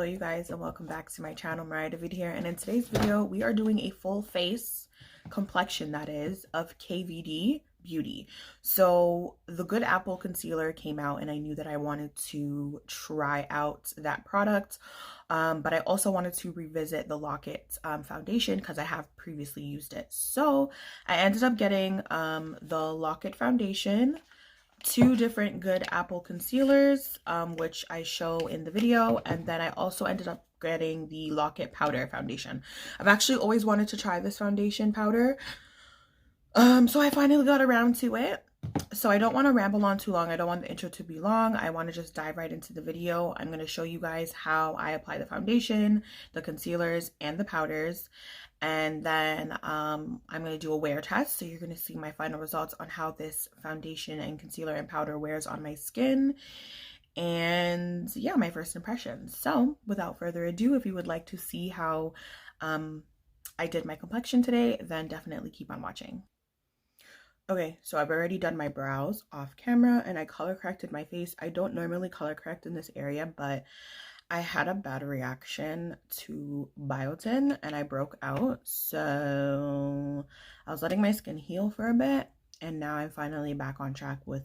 you guys, and welcome back to my channel. Mariah David here, and in today's video we are doing a full face complexion, that is, of KVD Beauty. So the Good Apple concealer came out and I knew that I wanted to try out that product, but I also wanted to revisit the Lock-It foundation because I have previously used it. So I ended up getting the Lock-It foundation, two different Good Apple concealers, which I show in the video, and then I also ended up getting the Lock-It powder foundation. I've actually always wanted to try this foundation powder, so I finally got around to it. So I don't want to ramble on too long. I don't want the intro to be long. I want to just dive right into the video. I'm going to show you guys how I apply the foundation, the concealers, and the powders. And then I'm going to do a wear test. So you're going to see my final results on how this foundation and concealer and powder wears on my skin. And yeah, my first impressions. So without further ado, if you would like to see how I did my complexion today, then definitely keep on watching. Okay, so I've already done my brows off camera and I color corrected my face. I don't normally color correct in this area, but I had a bad reaction to biotin and I broke out. So I was letting my skin heal for a bit, and now I'm finally back on track with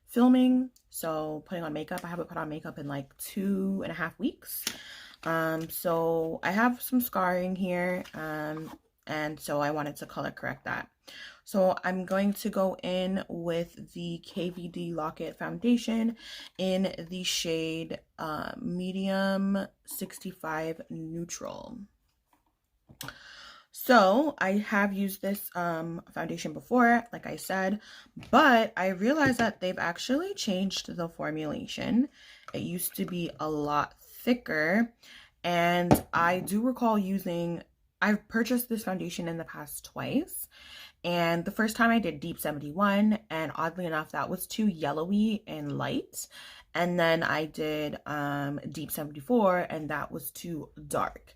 filming. So putting on makeup. I haven't put on makeup in like 2.5 weeks. So I have some scarring here, and so I wanted to color correct that. So I'm going to go in with the KVD Lock-It foundation in the shade medium 65 neutral. So I have used this foundation before, like I said, but I realized that they've actually changed the formulation. It used to be a lot thicker, and I do recall I've purchased this foundation in the past twice. And the first time I did Deep 71, and oddly enough, that was too yellowy and light. And then I did Deep 74, and that was too dark.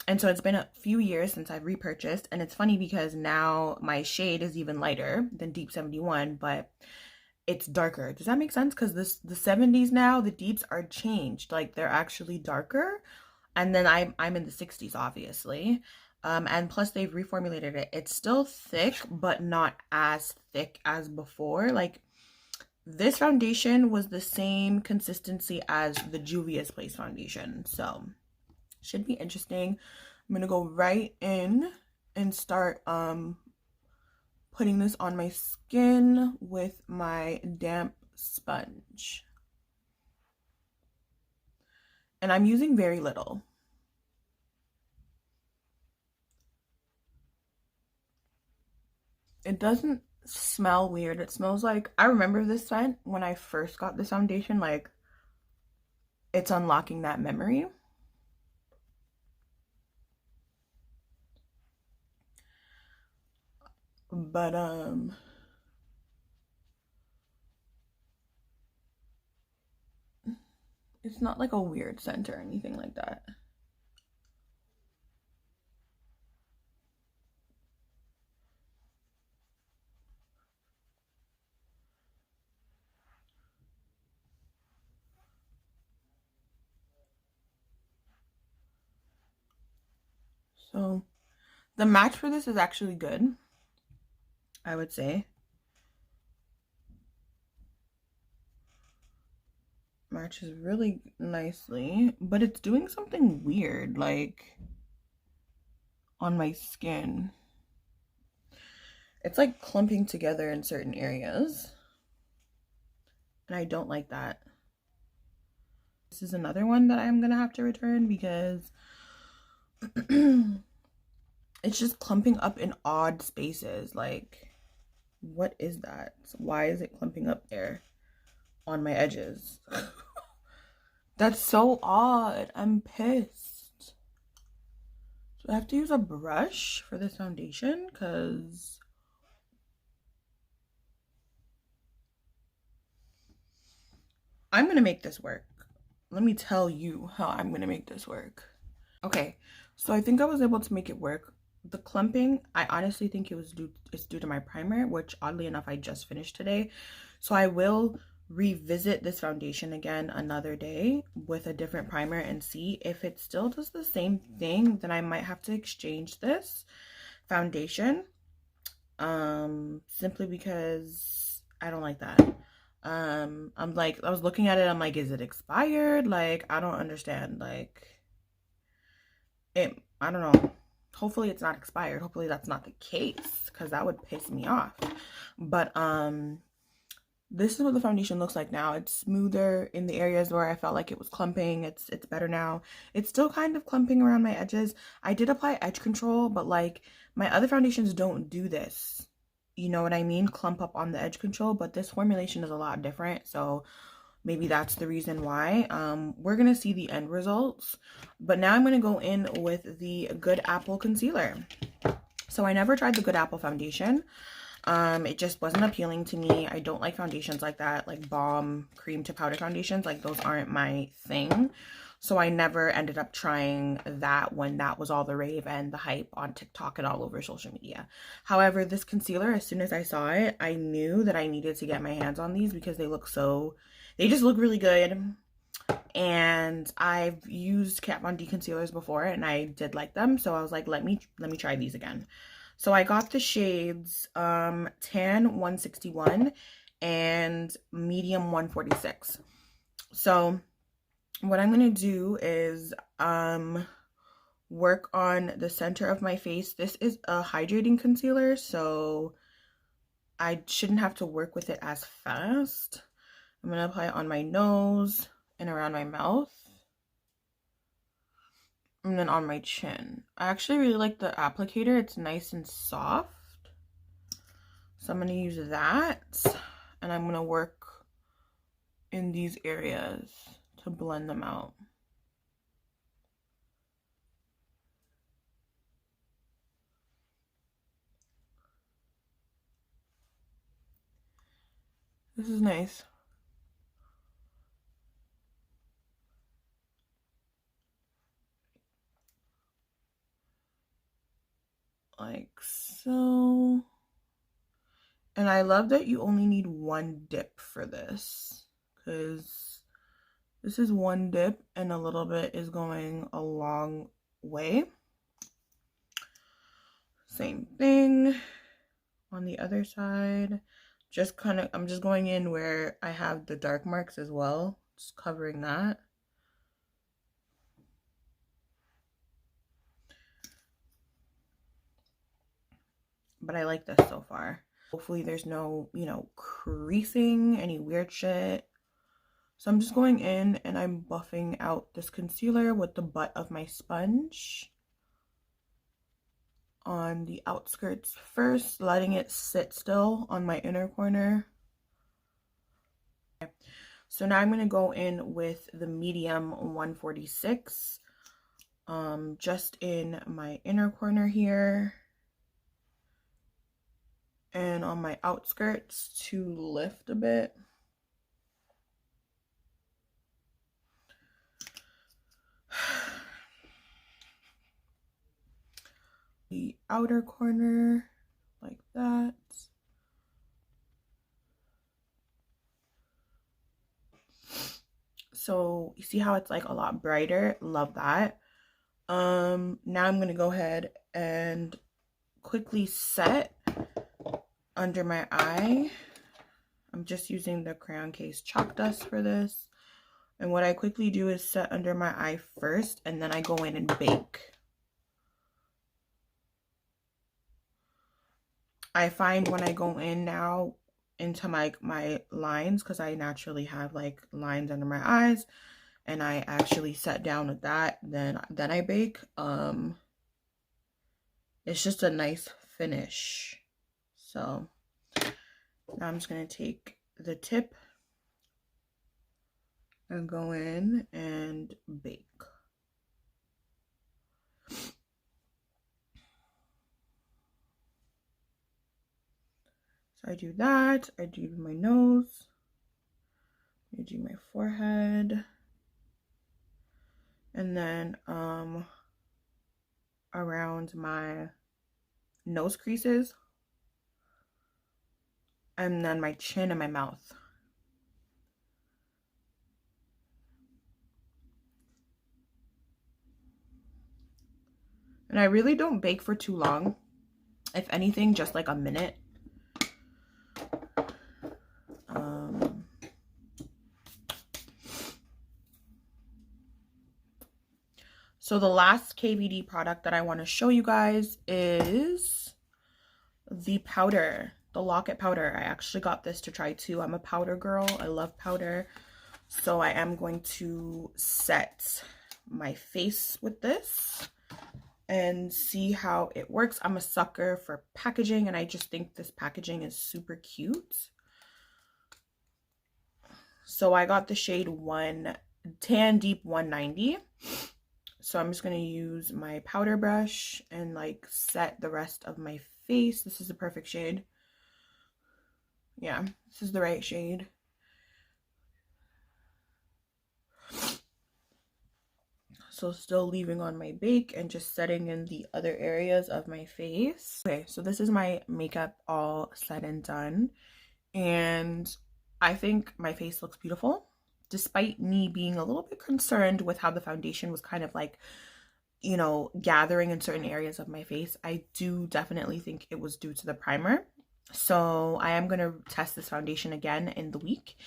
And so it's been a few years since I've repurchased, and it's funny because now my shade is even lighter than Deep 71, but it's darker. Does that make sense? Because the 70s now, the deeps are changed. Like, they're actually darker. And then I'm in the 60s, obviously. And plus they've reformulated it. It's still thick, but not as thick as before. Like, this foundation was the same consistency as the Juvia's Place foundation. So should be interesting. I'm gonna go right in and start putting this on my skin with my damp sponge. And I'm using very little. It doesn't smell weird. It smells like, I remember this scent when I first got this foundation, like it's unlocking that memory. But it's not like a weird scent or anything like that. So the match for this is actually good, I would say. Matches really nicely, but it's doing something weird, like on my skin. It's like clumping together in certain areas, and I don't like that. This is another one that I'm gonna have to return because it's just clumping up in odd spaces. Like, what is that? Why is it clumping up there on my edges? That's so odd. I'm pissed. So I have to use a brush for this foundation because I'm gonna make this work. Let me tell you how I'm gonna make this work. Okay, so I think I was able to make it work. The clumping, I honestly think it's due to my primer, which oddly enough I just finished today. So I will revisit this foundation again another day with a different primer and see if it still does the same thing. Then I might have to exchange this foundation, simply because I don't like that. I'm like, I was looking at it, I'm like, is it expired? Like, I don't understand. Like, I don't know. Hopefully it's not expired. Hopefully that's not the case, because that would piss me off. But this is what the foundation looks like now. It's smoother in the areas where I felt like it was clumping. It's better now. It's still kind of clumping around my edges. I did apply edge control, but like my other foundations don't do this. You know what I mean? Clump up on the edge control, but this formulation is a lot different. So maybe that's the reason why. We're going to see the end results. But now I'm going to go in with the Good Apple concealer. So I never tried the Good Apple foundation. It just wasn't appealing to me. I don't like foundations like that, like balm, cream to powder foundations. Like, those aren't my thing. So I never ended up trying that when that was all the rave and the hype on TikTok and all over social media. However, this concealer, as soon as I saw it, I knew that I needed to get my hands on these because they just look really good. And I've used Kat Von D concealers before and I did like them. So I was like, let me try these again. So I got the shades Tan 161 and Medium 146. So what I'm going to do is work on the center of my face. This is a hydrating concealer, so I shouldn't have to work with it as fast. I'm going to apply it on my nose and around my mouth. And then on my chin. I actually really like the applicator. It's nice and soft. So I'm going to use that. And I'm going to work in these areas to blend them out. This is nice. Like so. And I love that you only need one dip for this, because this is one dip and a little bit is going a long way. Same thing on the other side. I'm just going in where I have the dark marks as well, just covering that. But I like this so far. Hopefully there's no, creasing, any weird shit. So I'm just going in and I'm buffing out this concealer with the butt of my sponge on the outskirts first, letting it sit still on my inner corner. Okay. So now I'm going to go in with the Medium 146, just in my inner corner here and on my outskirts to lift a bit. The outer corner like that. So you see how it's like a lot brighter? Love that. Now I'm gonna go ahead and quickly set under my eye. I'm just using the Crayon Case Chalk Dust for this. And what I quickly do is set under my eye first, and then I go in and bake. I find when I go in now into my lines, because I naturally have like lines under my eyes, and I actually set down with that, then I bake. It's just a nice finish. So now I'm just gonna take the tip and go in and bake. So I do that, I do my nose, I do my forehead, and then around my nose creases, and then my chin and my mouth. And I really don't bake for too long. If anything, just like a minute. So the last KVD product that I want to show you guys is the powder, the Locket powder. I actually got this to try too. I'm a powder girl. I love powder. So I am going to set my face with this and see how it works. I'm a sucker for packaging, and I just think this packaging is super cute. So I got the shade Tan Deep 190. So I'm just going to use my powder brush and like set the rest of my face. This is the perfect shade. Yeah, this is the right shade. So still leaving on my bake and just setting in the other areas of my face. Okay, so this is my makeup all said and done. And I think my face looks beautiful, despite me being a little bit concerned with how the foundation was kind of like, you know, gathering in certain areas of my face. I do definitely think it was due to the primer. So I am going to test this foundation again in the week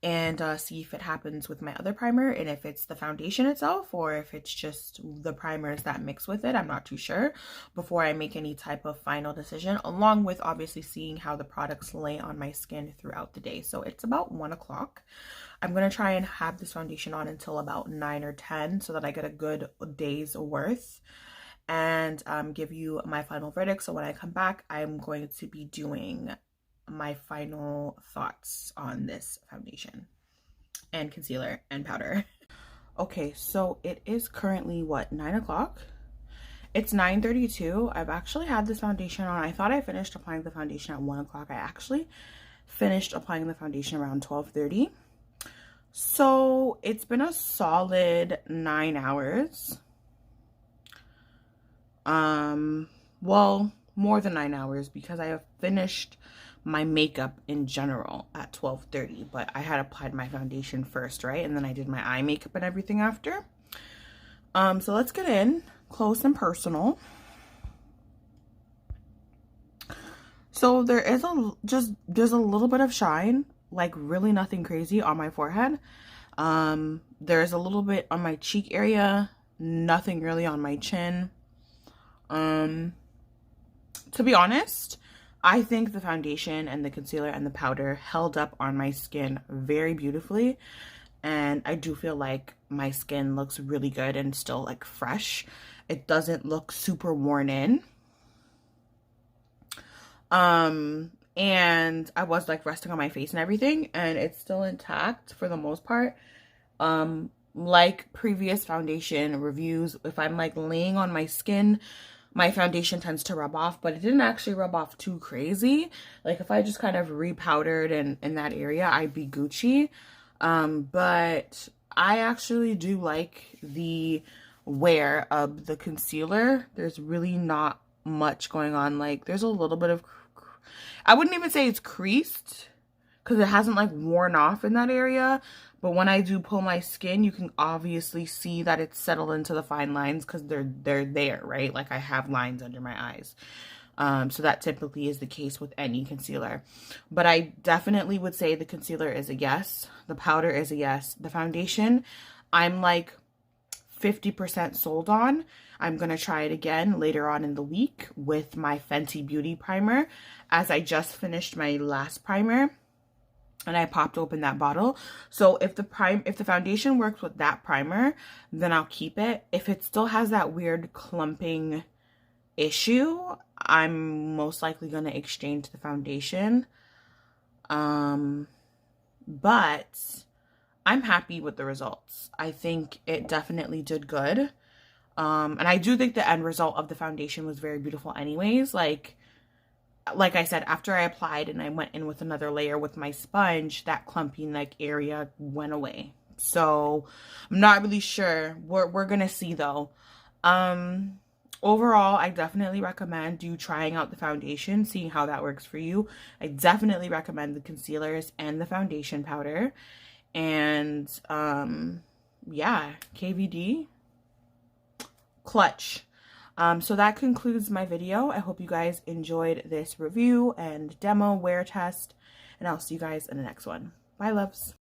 and see if it happens with my other primer, and if it's the foundation itself or if it's just the primers that mix with it. I'm not too sure before I make any type of final decision, along with obviously seeing how the products lay on my skin throughout the day. So it's about 1 o'clock. I'm going to try and have this foundation on until about 9 or 10 so that I get a good day's worth and give you my final verdict. So when I come back, I'm going to be doing my final thoughts on this foundation and concealer and powder. Okay, so it is currently what, 9 o'clock? It's 9:32. I've actually had this foundation on. I thought I finished applying the foundation at 1 o'clock. I actually finished applying the foundation around 12:30. So it's been a solid 9 hours. Well, more than 9 hours, because I have finished my makeup in general at 12:30, but I had applied my foundation first, right? And then I did my eye makeup and everything after. So let's get in close and personal. So there is there's a little bit of shine, like really nothing crazy on my forehead. There's a little bit on my cheek area, nothing really on my chin. To be honest, I think the foundation and the concealer and the powder held up on my skin very beautifully. And I do feel like my skin looks really good and still like fresh. It doesn't look super worn in. And I was like resting on my face and everything, and it's still intact for the most part. Like previous foundation reviews, if I'm like laying on my skin, my foundation tends to rub off, but it didn't actually rub off too crazy. Like if I just kind of repowdered in that area, I'd be Gucci. But I actually do like the wear of the concealer. There's really not much going on. Like there's a little bit of, I wouldn't even say it's creased because it hasn't like worn off in that area. But when I do pull my skin, you can obviously see that it's settled into the fine lines because they're there, right? Like I have lines under my eyes. So that typically is the case with any concealer. But I definitely would say the concealer is a yes. The powder is a yes. The foundation, I'm like 50% sold on. I'm going to try it again later on in the week with my Fenty Beauty primer, as I just finished my last primer and I popped open that bottle. So if the foundation works with that primer, then I'll keep it. If it still has that weird clumping issue, I'm most likely going to exchange the foundation. But I'm happy with the results. I think it definitely did good. And I do think the end result of the foundation was very beautiful anyways. Like I said, after I applied and I went in with another layer with my sponge, that clumpy like area went away. So I'm not really sure. We're gonna see though. Overall, I definitely recommend you trying out the foundation, seeing how that works for you. I definitely recommend the concealers and the foundation powder. And yeah, KVD, clutch. So that concludes my video. I hope you guys enjoyed this review and demo wear test, and I'll see you guys in the next one. Bye, loves.